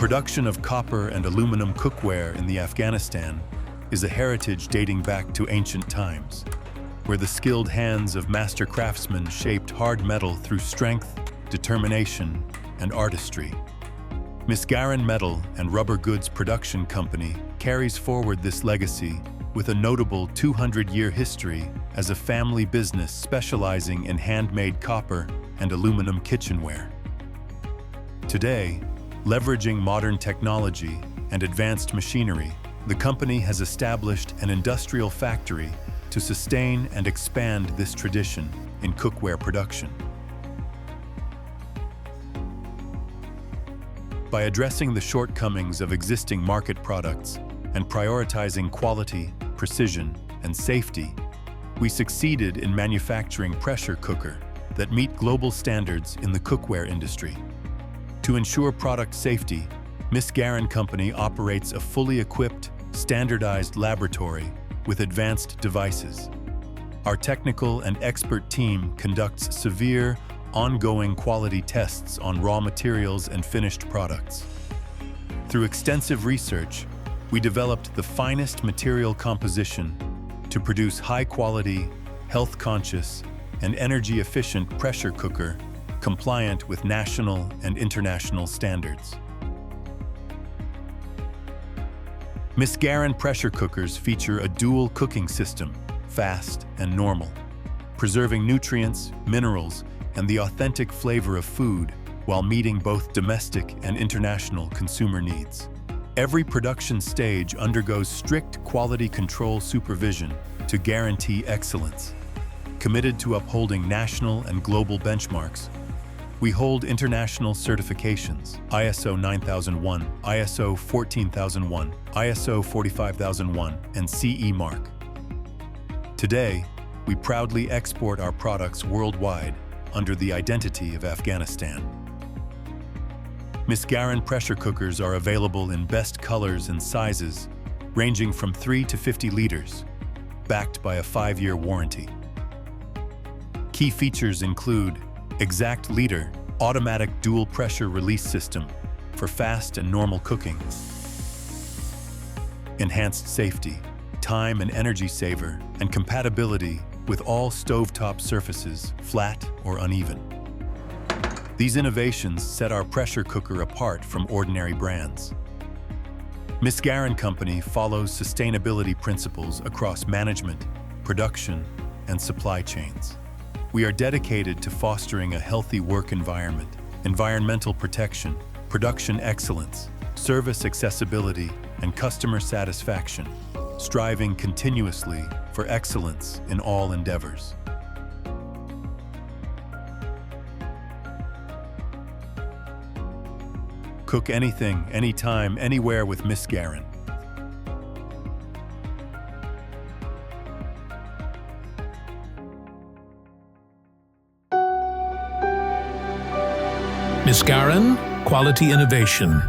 production of copper and aluminum cookware in Afghanistan is a heritage dating back to ancient times, where the skilled hands of master craftsmen shaped hard metal through strength, determination, and artistry. Misgaran Metal and Rubber Goods Production Company carries forward this legacy with a notable 200-year history as a family business specializing in handmade copper and aluminum kitchenware. Today, leveraging modern technology and advanced machinery, the company has established an industrial factory to sustain and expand this tradition in cookware production. By addressing the shortcomings of existing market products and prioritizing quality, precision, and safety, we succeeded in manufacturing pressure cooker that meet global standards in the cookware industry. To ensure product safety, Misgaran Company operates a fully equipped, standardized laboratory with advanced devices. Our technical and expert team conducts severe, ongoing quality tests on raw materials and finished products. Through extensive research, we developed the finest material composition to produce high-quality, health-conscious, and energy-efficient pressure cooker compliant with national and international standards. Misgaran pressure cookers feature a dual cooking system, fast and normal, preserving nutrients, minerals, and the authentic flavor of food while meeting both domestic and international consumer needs. Every production stage undergoes strict quality control supervision to guarantee excellence. Committed to upholding national and global benchmarks, we hold international certifications: ISO 9001, ISO 14001, ISO 45001, and CE mark. Today, we proudly export our products worldwide under the identity of Afghanistan. Misgaran pressure cookers are available in best colors and sizes, ranging from 3 to 50 liters, backed by a 5-year warranty. Key features include exact liter, automatic dual pressure release system for fast and normal cooking, enhanced safety, time and energy saver, and compatibility with all stovetop surfaces, flat or uneven. These innovations set our pressure cooker apart from ordinary brands. Misgaran Company follows sustainability principles across management, production, and supply chains. We are dedicated to fostering a healthy work environment, environmental protection, production excellence, service accessibility, and customer satisfaction, striving continuously for excellence in all endeavors. Cook anything, anytime, anywhere with Misgaran. Misgaran, quality innovation.